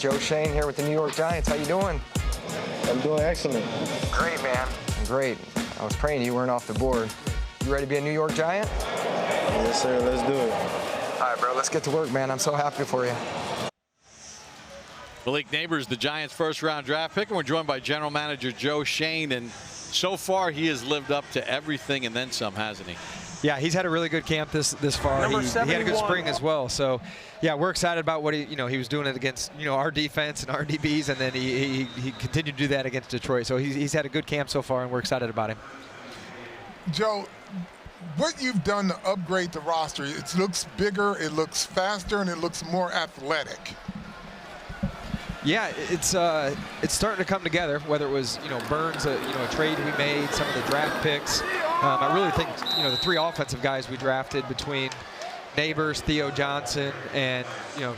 Joe Schoen here with the New York Giants. How you doing? I'm doing excellent. Great, man. Great. I was praying you weren't off the board. You ready to be a New York Giant? Yes, sir. Let's do it. All right, bro. Let's get to work, man. I'm so happy for you. Malik Nabers, the Giants' first-round draft pick, and we're joined by General Manager Joe Schoen, and so far he has lived up to everything and then some, hasn't he? Yeah, he's had a really good camp this far. He had a good spring as well. So, yeah, we're excited about what he was doing it against our defense and our DBs, and then he continued to do that against Detroit. So he's had a good camp so far, and we're excited about him. Joe, what you've done to upgrade the roster, it looks bigger, it looks faster, and it looks more athletic. Yeah, it's starting to come together. Whether it was Burns, a trade we made, some of the draft picks. I really think the three offensive guys we drafted between Nabers, Theo Johnson, and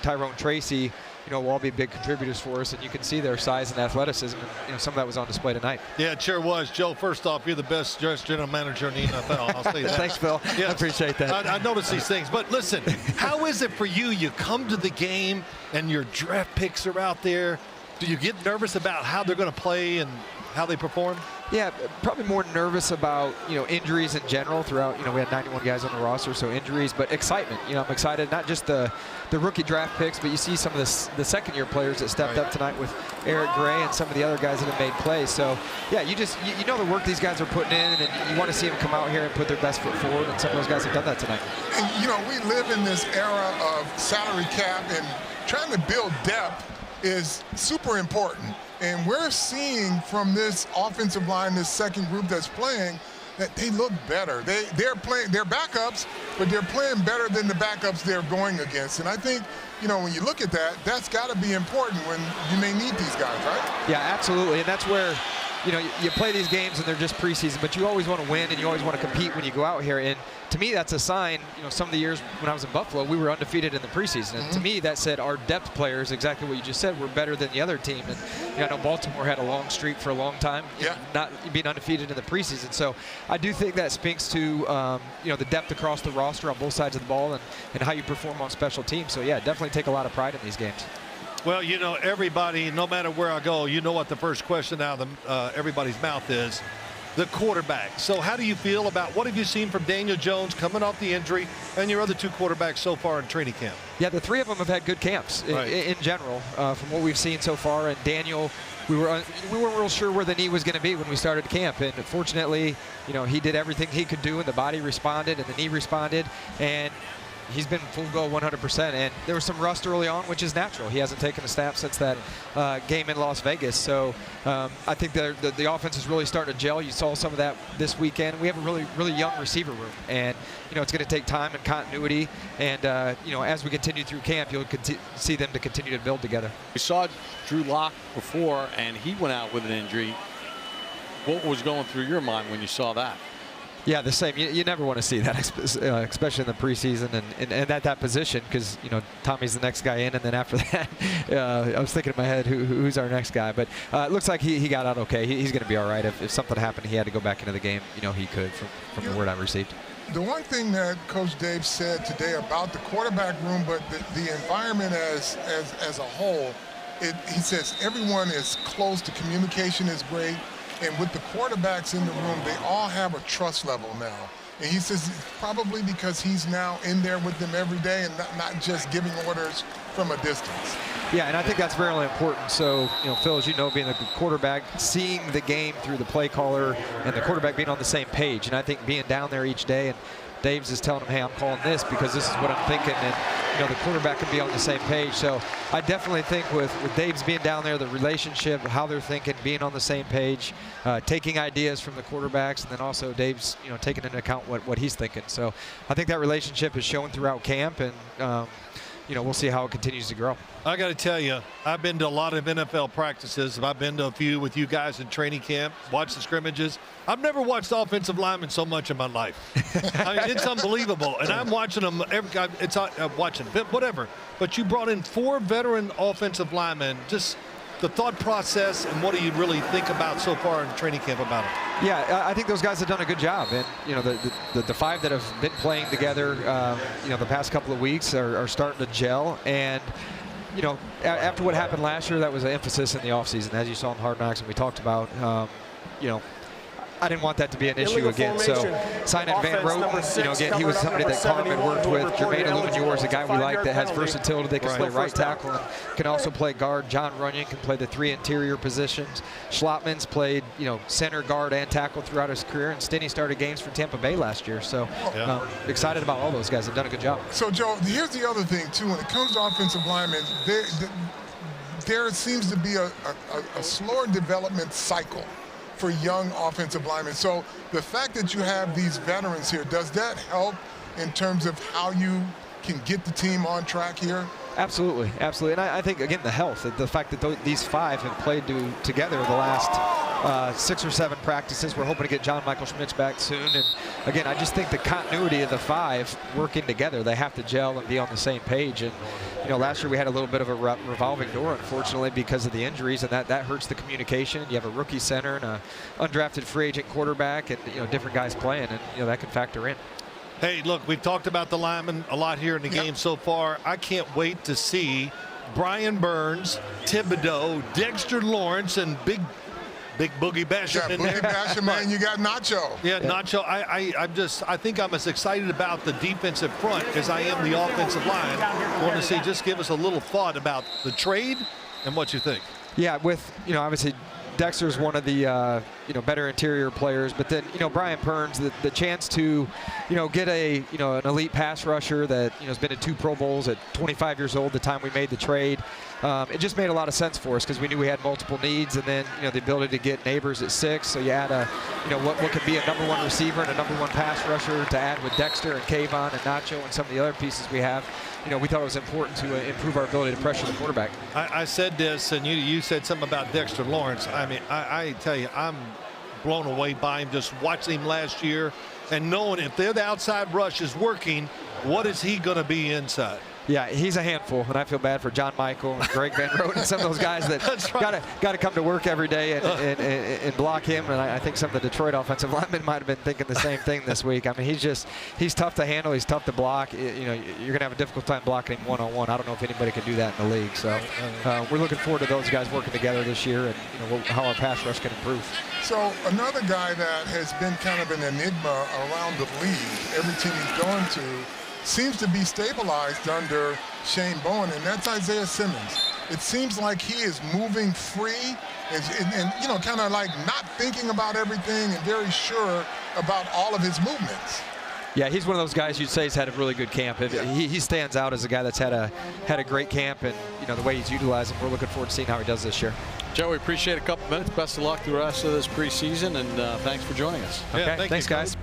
Tyrone Tracy, will all be big contributors for us, and you can see their size and athleticism, and some of that was on display tonight. Yeah, it sure was. Joe, first off, you're the best dressed general manager in the NFL. I'll say that. Thanks, Phil. Yes. I appreciate that. I notice these things. But listen, how is it for you? You come to the game, and your draft picks are out there. Do you get nervous about how they're going to play and how they perform? Yeah, probably more nervous about injuries in general throughout. We had 91 guys on the roster, so injuries, but excitement. I'm excited, not just the rookie draft picks, but you see some of the second-year players that stepped up tonight with Eric Gray and some of the other guys that have made plays. So yeah, you know the work these guys are putting in, and you want to see them come out here and put their best foot forward, and some of those guys have done that tonight. And we live in this era of salary cap, and trying to build depth is super important. And we're seeing from this offensive line, this second group that's playing, that they look better. They're playing, they're backups, but they're playing better than the backups they're going against. And I think, when you look at that, that's got to be important when you may need these guys, right? Yeah, absolutely. And that's where, you play these games and they're just preseason, but you always want to win and you always want to compete when you go out here. And to me, that's a sign. Some of the years when I was in Buffalo, we were undefeated in the preseason. And to me, that said our depth players, exactly what you just said, were better than the other team. And I know Baltimore had a long streak for a long time, not being undefeated in the preseason. So I do think that speaks to the depth across the roster on both sides of the ball and how you perform on special teams. So yeah, definitely take a lot of pride in these games. Well, everybody, no matter where I go, what the first question out of everybody's mouth is, the quarterback. So how do you feel about what have you seen from Daniel Jones coming off the injury and your other two quarterbacks so far in training camp? Yeah, the three of them have had good camps in general from what we've seen so far. And Daniel, we weren't real sure where the knee was going to be when we started camp. And fortunately, he did everything he could do, and the body responded and the knee responded. And he's been full go 100%, and there was some rust early on, which is natural. He hasn't taken a snap since that game in Las Vegas. So I think the offense is really starting to gel. You saw some of that this weekend. We have a really, really young receiver room, and it's going to take time and continuity. And as we continue through camp, you'll see them to continue to build together. We saw Drew Lock before, and he went out with an injury. What was going through your mind when you saw that? Yeah, the same. You never want to see that, especially in the preseason and at that position, because Tommy's the next guy in, and then after that, I was thinking in my head, who's our next guy? But it looks like he got out okay. He's going to be all right. If something happened, he had to go back into the game. He could from the word I received. The one thing that Coach Dave said today about the quarterback room, but the environment as a whole, he says everyone is close. The communication is great. And with the quarterbacks in the room, they all have a trust level now. And he says it's probably because he's now in there with them every day and not just giving orders from a distance. Yeah, and I think that's very important. So, Phil, as you know, being a quarterback, seeing the game through the play caller and the quarterback being on the same page. And I think being down there each day, and Dave's is telling him, hey, I'm calling this because this is what I'm thinking. And, the quarterback can be on the same page. So I definitely think with Dave's being down there, the relationship, how they're thinking, being on the same page, taking ideas from the quarterbacks, and then also Dave's, taking into account what he's thinking. So I think that relationship is shown throughout camp, and we'll see how it continues to grow. I got to tell you, I've been to a lot of NFL practices. I've been to a few with you guys in training camp, watched the scrimmages. I've never watched offensive linemen so much in my life. I mean, it's unbelievable. And I'm watching them. I'm watching whatever. But you brought in 4 veteran offensive linemen. Just the thought process, and what do you really think about so far in training camp about it? Yeah, I think those guys have done a good job, and the 5 that have been playing together, the past couple of weeks are starting to gel, and you know, after what happened last year, that was an emphasis in the offseason, as you saw in Hard Knocks and we talked about. You know, I didn't want that to be an issue again. So signing Van Roten, you know, again, he was somebody that Carm had worked with. Jermaine Illuminor is a guy we like that has versatility. They can play right tackle and can also play guard. John Runyon can play the 3 interior positions. Schlottman's played, you know, center, guard, and tackle throughout his career. And Stinney started games for Tampa Bay last year. So excited about all those guys. They've done a good job. So, Joe, here's the other thing, too. When it comes to offensive linemen, there seems to be a slower development cycle for young offensive linemen. So the fact that you have these veterans here, does that help in terms of how you can get the team on track here? Absolutely, absolutely. And I think, again, the health, the fact that these 5 have played together the last 6 or 7 practices. We're hoping to get John Michael Schmitz back soon. And again, I just think the continuity of the 5 working together, they have to gel and be on the same page. And you know, last year we had a little bit of a revolving door, unfortunately, because of the injuries, and that hurts the communication. You have a rookie center and a undrafted free agent quarterback, and you know, different guys playing, and you know, that can factor in. Hey, look, we've talked about the linemen a lot here in the game so far. I can't wait to see Brian Burns, Thibodeau, Dexter Lawrence, and Big Boogie Basham. Yeah, Boogie Basham, man, you got Nacho. Yeah, Nacho. I think I'm as excited about the defensive front as I am the offensive line. I want to see, just give us a little thought about the trade and what you think. Yeah, with, you know, obviously Dexter's one of the you know, better interior players, but then, you know, Brian Burns, the chance to, you know, get an elite pass rusher that, you know, has been in 2 Pro Bowls at 25 years old the time we made the trade. It just made a lot of sense for us because we knew we had multiple needs, and then, you know, the ability to get Nabers at 6. So you add you know, what could be a #1 receiver and a #1 pass rusher to add with Dexter and Kayvon and Nacho and some of the other pieces we have. You know, we thought it was important to improve our ability to pressure the quarterback. I said this, and you said something about Dexter Lawrence. I mean, I tell you, I'm blown away by him just watching him last year and knowing if the outside rush is working, what is he going to be inside? Yeah, he's a handful, and I feel bad for John Michael and Greg Van Roten and some of those guys that got to come to work every day and block him. And I think some of the Detroit offensive linemen might have been thinking the same thing this week. I mean, he's tough to handle. He's tough to block. You know, you're going to have a difficult time blocking him one-on-one. I don't know if anybody can do that in the league. So we're looking forward to those guys working together this year, and you know, how our pass rush can improve. So another guy that has been kind of an enigma around the league, every team he's going to, seems to be stabilized under Shane Bowen, and that's Isaiah Simmons. It seems like he is moving free and you know, kind of like not thinking about everything and very sure about all of his movements. Yeah, he's one of those guys you'd say has had a really good camp. He stands out as a guy that's had a great camp, and you know, the way he's utilized him, we're looking forward to seeing how he does this year. Joe, we appreciate a couple minutes. Best of luck through the rest of this preseason, and thanks for joining us. Okay, Yeah, thanks, guys.